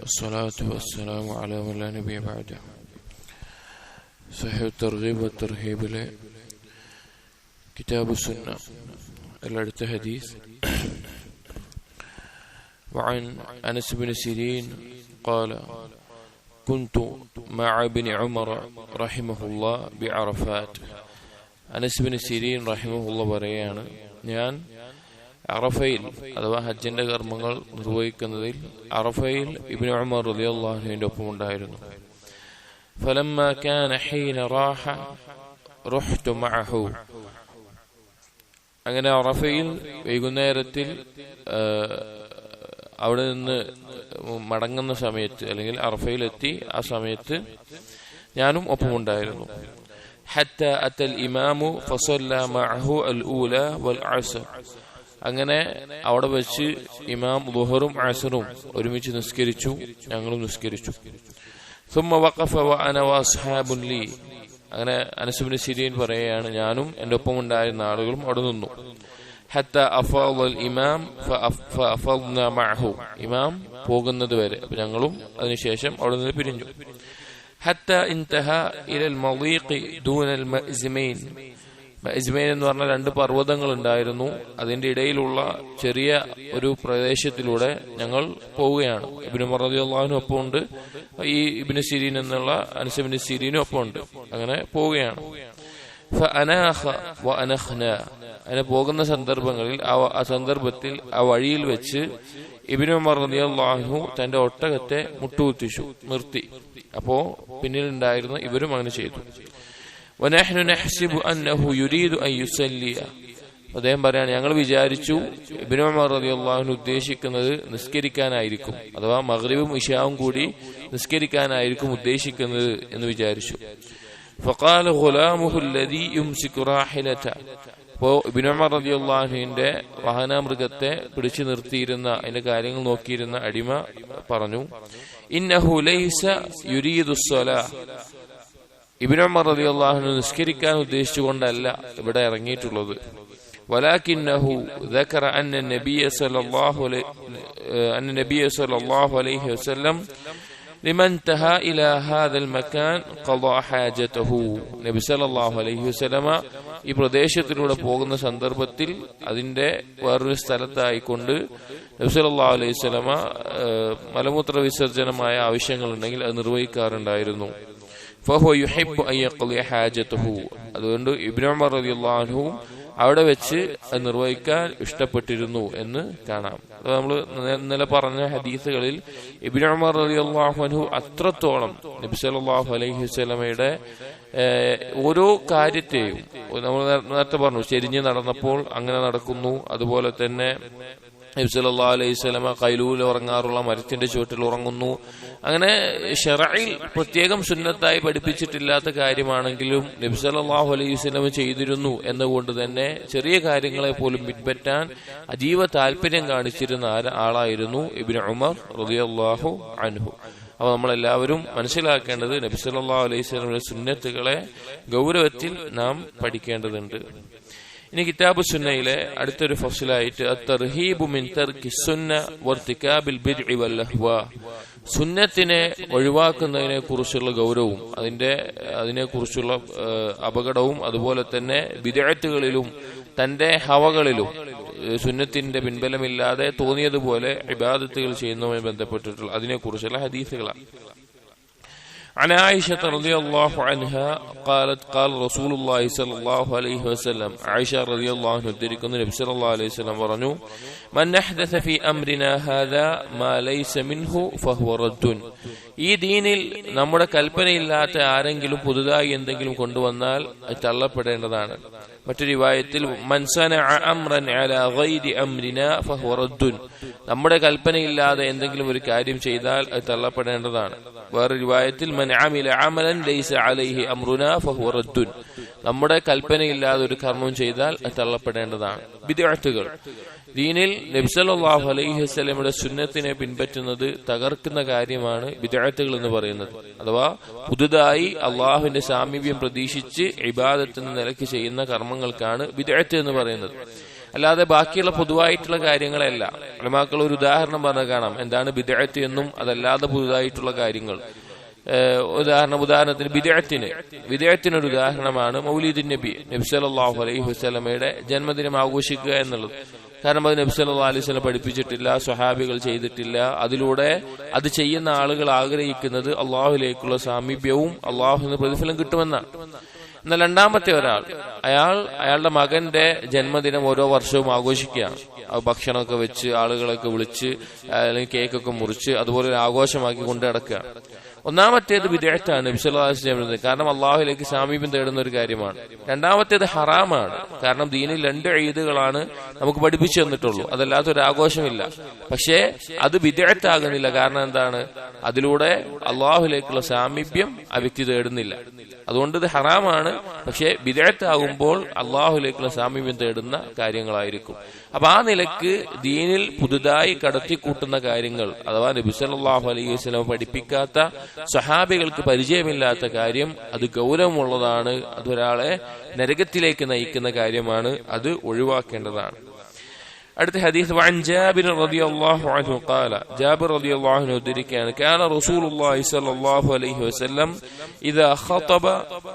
الصلاة والسلام على من لا نبي بعده. صحيح الترغيب والترهيب كتاب السنة الأرث حديث. وعن أنس بن سيرين قال: كنت مع ابن عمر رحمه الله بعرفات. Anas bin Sirin റഹിമഹുള്ള പറയാണ്, ഞാൻ അറഫയിൽ അഥവാ ഹജ്ജിന്റെ കർമ്മങ്ങൾ നിർവഹിക്കുന്നതിൽ അറഫയിൽ ഇബ്നു ഉമർ റളിയല്ലാഹു അൻഹുവിന്റെ ഒപ്പം ഉണ്ടായിരുന്നു. ഫലമ്മാ കാന ഹീന റാഹ റഹ്തു മഅഹു. അങ്ങനെ അറഫയിൽ വൈകുന്നേരത്തിൽ അവിടെ നിന്ന് മടങ്ങുന്ന സമയത്ത്, അല്ലെങ്കിൽ അറഫയിലെത്തി ആ സമയത്ത് ഞാനും ഒപ്പമുണ്ടായിരുന്നു. حتى أتى الإمام فصلى معه الأولى والعصر. അങ്ങനെ അവിടെ വെച്ച് ഇമാം ളുഹറും അസ്റും ഒരുമിച്ച് നിസ്കരിച്ചു, ഞങ്ങളും നിസ്കരിച്ചു. ثم وقف وأنا وأصحاب لي. അങ്ങനെ അനസ് ഇബ്നു സിരീൻ പറയുകയാണ്, ഞാനും എൻ്റെ ഒപ്പം ഉണ്ടായിരുന്ന ആളുകളും അവിടെ നിന്നു. حتى أفاض الإمام فأفضنا معه. ഇമാം പോകുന്നത് വരെ ഞങ്ങളും അതിനുശേഷം അവിടെ നിന്ന് പിരിഞ്ഞു. حتى انتهى إلى المضيق دون المأزمين. മഅ്സിമൈൻ എന്ന് പറഞ്ഞ രണ്ട് പർവ്വതങ്ങൾ ഉണ്ടായിരുന്നു. അതിന്റെ ഇടയിലുള്ള ചെറിയ ഒരു പ്രദേശത്തിലൂടെ ഞങ്ങൾ പോവുകയാണ്. ഇബ്നു ഉമർ റളിയല്ലാഹു അൻഹു ഒപ്പമുണ്ട്, ഈ ഇബ്നു സിരീൻ എന്നുള്ള അനസ് ഇബ്നു സിരീനും ഒപ്പമുണ്ട്. അങ്ങനെ പോവുകയാണ്. ഫഅനാഖ വഅനഖ്നാ. അങ്ങനെ പോകുന്ന സന്ദർഭങ്ങളിൽ ആ സന്ദർഭത്തിൽ ആ വഴിയിൽ വെച്ച് ഇബ്നു ഉമർ റളിയല്ലാഹു അൻഹു തന്റെ ഒട്ടകത്തെ മുട്ടുകുത്തിച്ചു, നിർത്തി. അപ്പോ പിന്നിലുണ്ടായിരുന്ന ഇവരും അങ്ങനെ ചെയ്തു. വനഹ്നു നഹ്സിബു അന്നഹു യുരീദു അൻ യുസല്ലിയ. അദ്ദേഹം പറയാണ്, ഞങ്ങൾ വിചാരിച്ചു ഇബ്നു ഉമർ റളിയല്ലാഹു അൻഹു ഉദ്ദേശിക്കുന്നത് നിസ്കരിക്കാനായിരിക്കും, അഥവാ മഗ്രിബും ഇശാവും കൂടി നിസ്കരിക്കാനായിരിക്കും ഉദ്ദേശിക്കുന്നത് എന്ന് വിചാരിച്ചു. ഫഖാല ഗുലാമുഹു അല്ലദീ യുംസികു റാഹിലത. അപ്പോ ഇബ്നു ഉമർ റളിയല്ലാഹു അൻഹുവിന്റെ വാഹനമൃഗത്തെ പിടിച്ചു നിർത്തിയിരുന്ന, അതിന്റെ കാര്യങ്ങൾ നോക്കിയിരുന്ന അടിമ പറഞ്ഞു, ഇന്നഹു ലൈസ യുരീദു സ്വലാഹ്. ഇബ്നു ഉമർ റളിയല്ലാഹു അൻഹു നിസ്കരിക്കാൻ ഉദ്ദേശിച്ചുകൊണ്ടല്ല ഇവിടെ ഇറങ്ങിയിട്ടുള്ളത്. വലാകിന്നഹു ദക്കറ അന്ന നബിയ സല്ലല്ലാഹു അലൈഹി വസല്ലം ലിമൻ തഹാ ഇലാ ഹാദൽ മകാൻ ഖദാ ഹാജതഹു. നബി സല്ലല്ലാഹു അലൈഹി വസല്ലമ ഈ പ്രദേശത്തിലൂടെ പോകുന്ന സന്ദർഭത്തിൽ അതിന്റെ വേറൊരു സ്ഥലത്തായിക്കൊണ്ട് നബി സല്ലല്ലാഹു അലൈഹി വസല്ലമ മലമൂത്ര വിസർജനമായ ആവശ്യങ്ങൾ ഉണ്ടെങ്കിൽ അത് നിർവഹിക്കാറുണ്ടായിരുന്നു. ഫഹുവ യുഹിബ്ബു അൻ യഖ്ളിയ ഹാജതഹു. അതുകൊണ്ട് ഇബ്നു ഉമർ റളിയല്ലാഹു അൻഹു അവിടെ വെച്ച് അത് നിർവഹിക്കാൻ ഇഷ്ടപ്പെട്ടിരുന്നു എന്ന് കാണാം. നമ്മൾ ഇന്നലെ പറഞ്ഞ ഹദീസുകളിൽ ഇബ്നു ഉമർ റളിയല്ലാഹു അൻഹു അത്രത്തോളം നബി സല്ലല്ലാഹു അലൈഹി വസല്ലമയുടെ ഓരോ കാര്യത്തെയും, നമ്മൾ നേരത്തെ പറഞ്ഞു ചെരിഞ്ഞ് നടന്നപ്പോൾ അങ്ങനെ നടക്കുന്നു, അതുപോലെ തന്നെ നബി സല്ലല്ലാഹു അലൈഹി വസല്ലമ ഖൈലൂല ഉറങ്ങാറുള്ള മരത്തിന്റെ ചുവട്ടിൽ ഉറങ്ങുന്നു. അങ്ങനെ ശറഈൽ പ്രത്യേകം സുന്നത്തായി പഠിപ്പിച്ചിട്ടില്ലാത്ത കാര്യമാണെങ്കിലും നബി സല്ലല്ലാഹു അലൈഹി വസല്ലമ ചെയ്തിരുന്നു എന്നുകൊണ്ട് തന്നെ ചെറിയ കാര്യങ്ങളെ പോലും പിൻപറ്റാൻ അതീവ താല്പര്യം കാണിച്ചിരുന്ന ആളായിരുന്നു ഇബ്നു ഉമർ റളിയല്ലാഹു അൻഹു. അപ്പൊ നമ്മളെല്ലാവരും മനസ്സിലാക്കേണ്ടത് നബി സല്ലല്ലാഹു അലൈഹി വസല്ലമയുടെ സുന്നത്തുകളെ ഗൗരവത്തിൽ നാം പഠിക്കേണ്ടതുണ്ട്. ഇനി കിതാബ് സുന്നയിലെ അടുത്തൊരു ഫസ്ലായിട്ട് അത്തർഹീബു മിൻ തർക്കി സുന്ന വർത്തികാബിൽ ബിദ്ഇ വൽ അഹ്വാ. സുന്നത്തിനെ ഒഴിവാക്കുന്നതിനെ കുറിച്ചുള്ള ഗൗരവവും അതിനെക്കുറിച്ചുള്ള അപകടവും, അതുപോലെ തന്നെ ബിദ്അത്തുകളിലും തന്റെ ഹവകളിലും സുന്നത്തിന്റെ പിൻബലമില്ലാതെ തോന്നിയതുപോലെ ഇബാദത്തുകൾ ചെയ്യുന്നതുമായി ബന്ധപ്പെട്ടിട്ടുള്ള അതിനെക്കുറിച്ചുള്ള ഹദീസുകളാണ്. عن عائشة رضي الله عنها قالت قال رسول الله صلى الله عليه وسلم. عائشة رضي الله عنها ذكر النبي صلى الله عليه وسلم പറഞ്ഞു, من أحدث في أمرنا هذا ما ليس منه فهو رد. ഈ ദീനിൽ നമ്മുടെ കൽപ്പനയില്ലാത്ത ആരെങ്കിലും പുതുതായി എന്തെങ്കിലും കൊണ്ടുവന്നാൽ അത് തള്ളപ്പെടേണ്ടതാണ്. മറ്റൊരു റിവായത്തിൽ മൻ സനഅ അംറൻ അലാ ഗൈരി അംരിനാ ഫഹുവ റദ്ദുൻ. നമ്മുടെ കൽപ്പനയില്ലാതെ എന്തെങ്കിലും ഒരു കാര്യം ചെയ്താൽ അത് തള്ളപ്പെടേണ്ടതാണ്. വേറെ റിവായത്തിൽ മൻ അമില അമലൻ ലൈസ അലൈഹി അംറുനാ ഫഹുവ റദ്ദുൻ. നമ്മുടെ കൽപ്പനയില്ലാതെ ഒരു കർമ്മം ചെയ്താൽ അത് തള്ളപ്പെടേണ്ടതാണ്. ബിദ്അത്തുകൾ ദീനിൽ നബി സല്ലല്ലാഹു അലൈഹി വസല്ലമയുടെ സുന്നത്തിനെ പിൻപറ്റുന്നത് തകർക്കുന്ന കാര്യമാണ് ബിദ്അത്തുകൾ എന്ന് പറയുന്നത്. അഥവാ പുതുതായി അള്ളാഹുവിന്റെ സാമീപ്യം പ്രതീക്ഷിച്ച് ഇബാദത്ത് എന്ന നിലയ്ക്ക് ചെയ്യുന്ന കർമ്മങ്ങൾക്കാണ് ബിദ്അത്ത് എന്ന് പറയുന്നത്. അല്ലാതെ ബാക്കിയുള്ള പൊതുവായിട്ടുള്ള കാര്യങ്ങളല്ല. ഉലമാക്കൾ ഒരു ഉദാഹരണം പറഞ്ഞ് കാണാം എന്താണ് ബിദ്അത്ത് എന്നും അതല്ലാതെ പുതുതായിട്ടുള്ള കാര്യങ്ങൾ. ഉദാഹരണത്തിന് ബിദ്അത്തിനൊരു ഉദാഹരണമാണ് മൗലിദുൻ നബി സല്ലല്ലാഹു അലൈഹി വസല്ലമയുടെ ജന്മദിനം ആഘോഷിക്കുക എന്നുള്ളത്. കാരണം അത് നബി സല്ലല്ലാഹു അലൈഹി വസല്ലം പഠിപ്പിച്ചിട്ടില്ല, സ്വഹാബികൾ ചെയ്തിട്ടില്ല. അതിലൂടെ അത് ചെയ്യുന്ന ആളുകൾ ആഗ്രഹിക്കുന്നത് അള്ളാഹുലേക്കുള്ള സാമീപ്യവും അള്ളാഹുവിന് പ്രതിഫലം കിട്ടുമെന്നാണ്. എന്നാൽ രണ്ടാമത്തെ ഒരാൾ അയാളുടെ മകന്റെ ജന്മദിനം ഓരോ വർഷവും ആഘോഷിക്കുകയാണ്. ഭക്ഷണമൊക്കെ വെച്ച് ആളുകളൊക്കെ വിളിച്ച് അല്ലെങ്കിൽ കേക്കൊക്കെ മുറിച്ച് അതുപോലെ ഒരു ആഘോഷമാക്കി കൊണ്ടു നടക്കുകയാണ്. ഒന്നാമത്തേത് ബിദ്അത്താണ് നബി സല്ലല്ലാഹു അലൈഹി വസല്ലം, കാരണം അള്ളാഹുലേക്ക് സാമീപ്യം തേടുന്ന ഒരു കാര്യമാണ്. രണ്ടാമത്തേത് ഹറാമാണ്, കാരണം ദീനിൽ 2 ഈദുകളാണ് നമുക്ക് പഠിപ്പിച്ചു തന്നിട്ടുള്ളൂ, അതല്ലാത്തൊരു ആഘോഷമില്ല. പക്ഷേ അത് ബിദ്അത്താകുന്നില്ല. കാരണം എന്താണ്? അതിലൂടെ അള്ളാഹുലേക്കുള്ള സാമീപ്യം ആ വ്യക്തി തേടുന്നില്ല. അതുകൊണ്ട് ഇത് ഹറാമാണ്. പക്ഷെ ബിദ്അത്താകുമ്പോൾ അള്ളാഹുലേക്കുള്ള സാമീപ്യം തേടുന്ന കാര്യങ്ങളായിരിക്കും. അപ്പൊ ആ നിലക്ക് ദീനിൽ പുതുതായി കടത്തിക്കൂട്ടുന്ന കാര്യങ്ങൾ, അഥവാ നബി സല്ലല്ലാഹു അലൈഹി വസല്ലം പഠിപ്പിക്കാത്ത, സ്വഹാബികൾക്ക് പരിചയമില്ലാത്ത കാര്യം, അത് ഗൗരവമുള്ളതാണ്. അതൊരാളെ നരകത്തിലേക്ക് നയിക്കുന്ന കാര്യമാണ്. അത് ഒഴിവാക്കേണ്ടതാണ്. അടുത്ത ഹദീസ് വഅൻ ജാബിർ റളിയല്ലാഹു അൻഹു ഖാല, ജാബിർ റളിയല്ലാഹു അൻഹു ഉദ്ധരിക്കുകയാണ്, കാന റസൂലുള്ളാഹി സ്വല്ലല്ലാഹു അലൈഹി വസല്ലം ഇദാ ഖതബ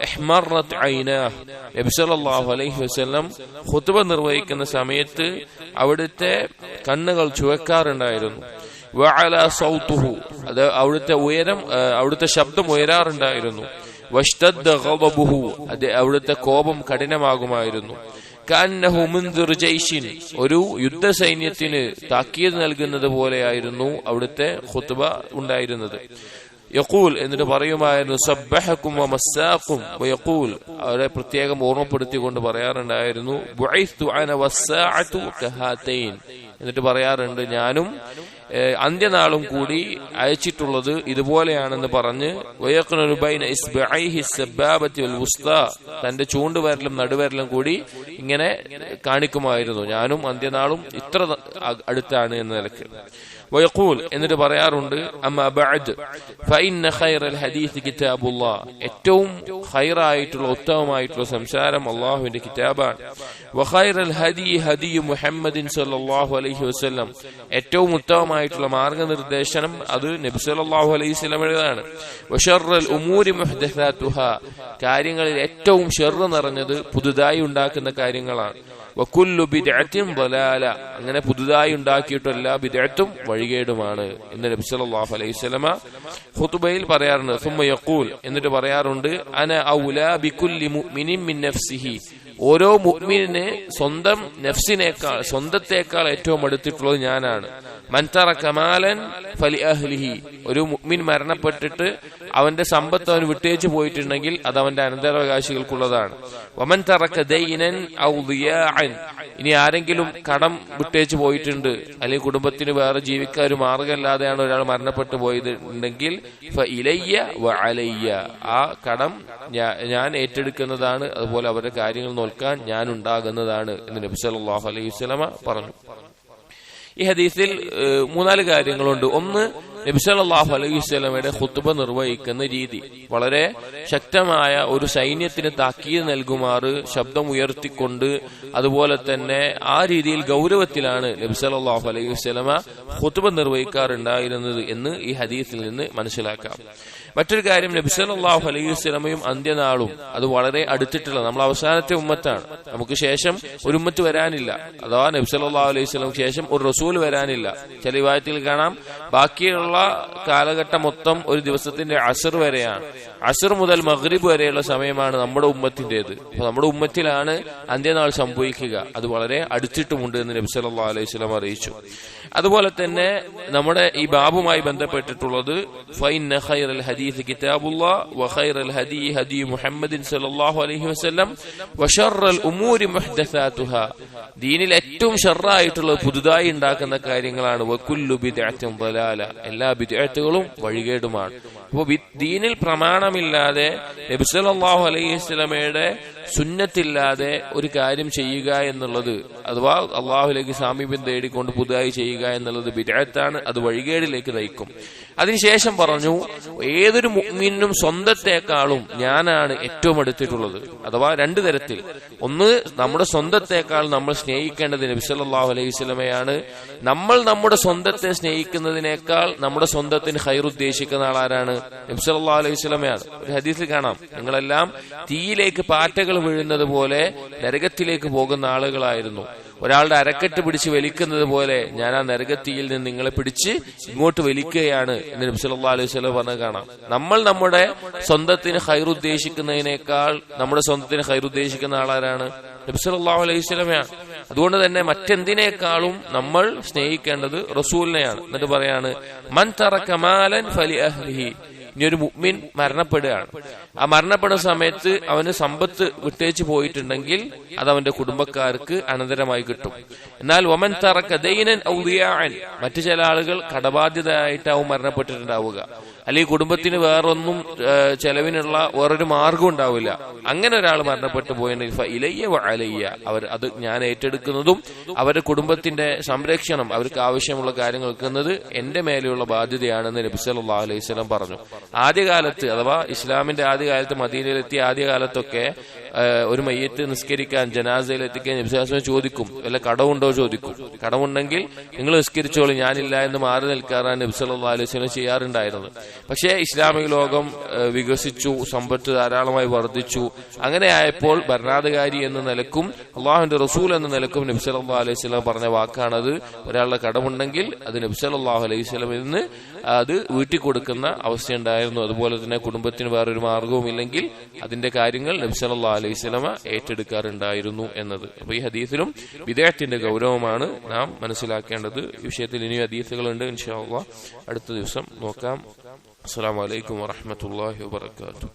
ഇഹ്മറത് ഐനാഹു, നബി സല്ലല്ലാഹു അലൈഹി വസല്ലം ഖുതുബ നിർവഹിക്കുന്ന സമയത്ത് അവിടുത്തെ കണ്ണുകൾ ചുവക്കാറുണ്ടായിരുന്നു. വഅല സൗതുഹു, അത് അവിടുത്തെ ശബ്ദം ഉയരാറുണ്ടായിരുന്നു. വഷ്തദ്ദ ഗളബുഹു, അത് അവിടുത്തെ കോപം കഠിനമാകുമായിരുന്നു. കഅന്നഹു മുൻദിറു ജൈശിൻ, ഒരു യുദ്ധസൈന്യത്തിന് താക്കീത് നൽകുന്നത് പോലെയായിരുന്നു അവിടുത്തെ ഖുത്ബ ഉണ്ടായിരുന്നത്. യഖൂൽ, എന്നിട്ട് പറയുമായിരുന്നു, സബ്ബഹക്കും വമസ്സാഖും വയഖൂൽ, അവരെ പ്രത്യേകം ഓർമ്മപ്പെടുത്തിക്കൊണ്ട് പറയാറുണ്ടായിരുന്നു, ബുഇസ്തു അന വസ്സാഅതു കഹാതൈൻ, എന്നിട്ട് പറയാറുണ്ട്, ഞാനും അന്ത്യനാളും കൂടി അയച്ചിട്ടുള്ളത് ഇതുപോലെയാണെന്ന് പറഞ്ഞ്, വയഖ്നു ബൈന ഇസ്ബഅൈഹി സബ്ബാബതി വൽ വുസ്താ, തന്റെ ചൂണ്ടുവിരലും നടുവിരലും കൂടി ഇങ്ങനെ കാണിക്കുമായിരുന്നു, ഞാനും അന്ത്യനാളും ഇത്ര അടുത്താണ് എന്ന നിലക്ക്. വയഖൂൽ, എന്നിട്ട് പറയാറുണ്ട്, അമ്മാ ബഅദ് ഫഇന്ന ഖൈറൽ ഹദീസ് കിതാബുല്ലാഹ്, ഏറ്റവും ഖൈറായിട്ടുള്ള ഉത്തമമായിട്ടുള്ള സംസാരം അല്ലാഹുവിന്റെ കിതാബാണ്. വഖൈറൽ ഹദീ ഹദീ മുഹമ്മദിൻ സല്ലല്ലാഹു അലൈഹി വസല്ലം, ഏറ്റവും ഉത്തമമായിട്ടുള്ള മാർഗനിർദ്ദേശനം അത് നബി സല്ലല്ലാഹു അലൈഹി വസല്ലമയുടേതാണ്. വശർറൽ ഉമൂരി മുഹ്ദസാതുഹാ, കാര്യങ്ങളിൽ ഏറ്റവും ഷർറ് നിറഞ്ഞത് പുതുതായി ഉണ്ടാക്കുന്ന കാര്യങ്ങളാണ്. വകുല്ലു ബിദ്അത്തിൻ ളലാല, അങ്ങനെ പുതുതായി ഉണ്ടാക്കിയിട്ട് എല്ലാ ബിദ്അത്തും വഴികേടുമാണ് എന്ന് നബി സല്ലല്ലാഹു അലൈഹി വസല്ലമ ഖുതുബയിൽ പറയാറുണ്ട്. സുമ്മ യഖൂൽ, എന്നിട്ട് പറയാറുണ്ട്, അന ഔലാ ബികുല്ലി മുഅ്മിനിൻ മിൻ നഫ്സിഹി, ഓരോ മുഅ്മിനിന് സ്വന്തം നഫ്സിനേക്കാൾ, സ്വന്തത്തേക്കാൾ ഏറ്റവും അടുത്തിട്ടുള്ളത് ഞാനാണ്. മൻ തറക മാലൻ ഫലി അഹ്ലിഹി, ഒരു മുഅ്മിൻ മരണപ്പെട്ടിട്ട് അവന്റെ സമ്പത്ത് അവൻ വിട്ടേച്ചു പോയിട്ടുണ്ടെങ്കിൽ അത് അവന്റെ അനന്തരാവകാശികൾക്കുള്ളതാണ്. വമൻ തറക ദൈനൻ ഔ ദിയാഅൻ, ഇനി ആരെങ്കിലും കടം വിട്ടേച്ചു പോയിട്ടുണ്ട്, അല്ലെങ്കിൽ കുടുംബത്തിന് വേറെ ജീവിക്കാൻ ഒരു മാർഗമില്ലാതെയാണ് ഒരാൾ മരണപ്പെട്ടു പോയത് ഉണ്ടെങ്കിൽ ഫഇലയ്യ വഅലയ്യ, ആ കടം ഞാൻ ഏറ്റെടുക്കുന്നതാണ്, അതുപോലെ അവരുടെ കാര്യങ്ങൾ നോക്കാൻ ഞാൻ ഉണ്ടാകുന്നതാണ് എന്ന് നബി സല്ലല്ലാഹു അലൈഹി വസല്ലമ പറഞ്ഞു. ഈ ഹദീസിൽ 3-4 കാര്യങ്ങളുണ്ട്. ഒന്ന്, നബി സല്ലല്ലാഹു അലൈഹി വസല്ലമയുടെ ഖുത്ബ നിർവഹിക്കുന്ന രീതി വളരെ ശക്തമായ ഒരു സൈന്യത്തിന് താക്കീത് നൽകുമാറ് ശബ്ദം ഉയർത്തിക്കൊണ്ട്, അതുപോലെ തന്നെ ആ രീതിയിൽ ഗൗരവത്തിലാണ് നബി സല്ലല്ലാഹു അലൈഹി വസല്ലമ ഖുത്ബ നിർവഹിക്കാറുണ്ടായിരുന്നത് എന്ന് ഈ ഹദീസിൽ നിന്ന് മനസ്സിലാക്കാം. മറ്റൊരു കാര്യം, നബി സല്ലല്ലാഹു അലൈഹി വസല്ലമയും അന്ത്യനാളും അത് വളരെ അടുത്തിട്ടുള്ള, നമ്മൾ അവസാനത്തെ ഉമ്മത്താണ്, നമുക്ക് ശേഷം ഒരു ഉമ്മത്ത് വരാനില്ല, അഥവാ നബി സല്ലല്ലാഹു അലൈഹി വസല്ലമക്ക് ശേഷം ഒരു റസൂൽ വരാനില്ല. ചില റിവായത്തിൽ കാണാം ബാക്കിയുള്ള കാലഘട്ടം മൊത്തം ഒരു ദിവസത്തിന്റെ അസർ വരെയാണ്. അസർ മുതൽ മഗ്രിബ് വരെയുള്ള സമയമാണ് നമ്മുടെ ഉമ്മത്തിന്റേത്. അപ്പൊ നമ്മുടെ ഉമ്മത്തിലാണ് അന്ത്യനാൾ സംഭവിക്കുക. അത് വളരെ അടുത്തിട്ടുമുണ്ട് എന്ന് നബി സല്ലല്ലാഹു അലൈഹി വസല്ലം അറിയിച്ചു. അതുപോലെ തന്നെ നമ്മുടെ ഈ ബാബുമായി ബന്ധപ്പെട്ടിട്ടുള്ളത് ഫഇന്ന ഖൈറൽ ഹദീസ് കിതാബുല്ലാഹ് വഖൈറൽ ഹദീ ഹദീ മുഹമ്മദിൻ സല്ലല്ലാഹു അലൈഹി വസല്ലം വശർറൽ ഉമൂരി മുഹ്ദസാതുഹാ, ദീനിൽ ഏറ്റവും ഷർറായിട്ടുള്ള പുതുതായി ഉണ്ടാക്കുന്ന കാര്യങ്ങളാണ്. വകുല്ലു ബിദ്അത്തിൻ ളലാല, എല്ലാ ബിദ്അത്തുകളും വഴികേടുമാണ്. അപ്പോൾ ദീനിൽ പ്രമാണമില്ലാതെ നബി സല്ലല്ലാഹു അലൈഹി വസല്ലമയുടെ സുന്നത്തില്ലാതെ ഒരു കാര്യം ചെയ്യുക എന്നുള്ളത്, അഥവാ അള്ളാഹുലേക്ക് സാമീപ്യം തേടിക്കൊണ്ട് പുതുതായി ചെയ്യുക എന്നുള്ളത് ബിദ്അത്താണ്. അത് വഴികേടിലേക്ക് നയിക്കും. അതിനുശേഷം പറഞ്ഞു, ഏതൊരു മുഅ്മിനും സ്വന്തത്തെക്കാളും ഞാനാണ് ഏറ്റവും അടുത്തിട്ടുള്ളത്. അഥവാ രണ്ടു തരത്തിൽ. ഒന്ന്, നമ്മുടെ സ്വന്തത്തെക്കാൾ നമ്മൾ സ്നേഹിക്കേണ്ടത് നബി സല്ലല്ലാഹു അലൈഹി വസല്ലമയാണ്. നമ്മൾ നമ്മുടെ സ്വന്തത്തെ സ്നേഹിക്കുന്നതിനേക്കാൾ നമ്മുടെ സ്വന്തത്തിന് ഖൈർ ഉദ്ദേശിക്കുന്ന ആളാരാണ്? നബി സല്ലല്ലാഹു അലൈഹി വസല്ലമയാണ്. ഒരു ഹദീസിൽ കാണാം, നിങ്ങളെല്ലാം തീയിലേക്ക് പാറ്റകൾ വീഴുന്നത് പോലെ നരകത്തിലേക്ക് പോകുന്ന ആളുകളായിരുന്നു. ഒരാളുടെ അരക്കെട്ട് പിടിച്ച് വലിക്കുന്നത് പോലെ ഞാൻ ആ നരകത്തിയിൽ നിന്ന് നിങ്ങളെ പിടിച്ച് ഇങ്ങോട്ട് വലിക്കുകയാണ് എന്ന് നബി സല്ലല്ലാഹു അലൈഹി വസല്ലം പറഞ്ഞത് കാണാം. നമ്മൾ നമ്മുടെ സ്വന്തത്തിന് ഖൈർ ഉദ്ദേശിക്കുന്നതിനേക്കാൾ നമ്മുടെ സ്വന്തത്തിന് ഖൈർ ഉദ്ദേശിക്കുന്ന ആളാരാണ്? നബി സല്ലല്ലാഹു അലൈഹി വസല്ലമയാണ്. അതുകൊണ്ട് തന്നെ മറ്റെന്തിനേക്കാളും നമ്മൾ സ്നേഹിക്കേണ്ടത് റസൂലിനെയാണ്. എന്നിട്ട് പറയാണ്, മൻ തറക മാലൻ ഫലി അഹ്ലിഹി. ഇനി ഒരു മുഅ്മിൻ മരണപ്പെടുകയാണ്. ആ മരണപ്പെടുന്ന സമയത്ത് അവന് സമ്പത്ത് വിട്ടേച്ച് പോയിട്ടുണ്ടെങ്കിൽ അത് അവന്റെ കുടുംബക്കാർക്ക് അനന്തരമായി കിട്ടും. എന്നാൽ വമൻ തറക ദൈനൻ ഔ ദിയാഅൻ, മറ്റു ചില ആളുകൾ കടബാധ്യതയായിട്ടാവും മരണപ്പെട്ടിട്ടുണ്ടാവുക, അല്ലെങ്കിൽ കുടുംബത്തിന് വേറൊന്നും ചെലവിനുള്ള വേറൊരു മാർഗം ഉണ്ടാവില്ല. അങ്ങനെ ഒരാൾ മരണപ്പെട്ടു പോയെങ്കിൽ ഫഇലയ്യ വഅലയ്യ, അവർ അത് ഞാൻ ഏറ്റെടുക്കുന്നതും അവരുടെ കുടുംബത്തിന്റെ സംരക്ഷണം, അവർക്ക് ആവശ്യമുള്ള കാര്യങ്ങൾ വെക്കുന്നത് എന്റെ മേലെയുള്ള ബാധ്യതയാണെന്ന് നബി സല്ലല്ലാഹു അലൈഹി വസല്ലം പറഞ്ഞു. ആദ്യകാലത്ത്, അഥവാ ഇസ്ലാമിന്റെ ആദ്യകാലത്ത്, മദീനയിലെത്തിയ ആദ്യകാലത്തൊക്കെ ഒരു മയ്യത്ത് നിസ്കരിക്കാൻ ജനാസയിൽ എത്തിക്കാൻ നബി സല്ലല്ലാഹു അലൈഹി വസല്ലം ചോദിക്കും, വല്ല കടമുണ്ടോ ചോദിക്കും. കടമുണ്ടെങ്കിൽ നിങ്ങൾ നിസ്കരിച്ചോളൂ, ഞാനില്ല എന്ന് മാറി നിൽക്കാറാണ് നബി സല്ലല്ലാഹു അലൈഹി വസല്ലം ചെയ്യാറുണ്ടായിരുന്നത്. പക്ഷേ ഇസ്ലാമിക ലോകം വികസിച്ചു, സമ്പത്ത് ധാരാളമായി വർദ്ധിച്ചു. അങ്ങനെ ആയപ്പോൾ ഭരണാധികാരി എന്ന നിലക്കും അള്ളാഹുവിന്റെ റസൂൽ എന്ന നിലക്കും നബി സല്ലല്ലാഹു അലൈഹി വസല്ലം പറഞ്ഞ വാക്കാണത്. ഒരാളുടെ കടമുണ്ടെങ്കിൽ അത് നബി സല്ലല്ലാഹു അലൈഹി വസല്ലമിൽ നിന്ന് അത് വീട്ടിൽ കൊടുക്കുന്ന അവസ്ഥയുണ്ടായിരുന്നു. അതുപോലെ തന്നെ കുടുംബത്തിന് വേറൊരു മാർഗവും ഇല്ലെങ്കിൽ അതിന്റെ കാര്യങ്ങൾ നബി സല്ലല്ലാഹു അലൈഹി വസല്ലമ ഏറ്റെടുക്കാറുണ്ടായിരുന്നു എന്നത്. അപ്പൊ ഈ ഹദീസിലും ബിദ്അത്തിന്റെ ഗൗരവമാണ് നാം മനസ്സിലാക്കേണ്ടത്. ഈ വിഷയത്തിൽ ഇനിയും ഹദീസുകളുണ്ട്. ഇൻഷാ അല്ലാഹ് അടുത്ത ദിവസം നോക്കാം. അസ്സലാമു അലൈക്കും വറഹ്മത്തുള്ളാഹി വബറകാതുഹു.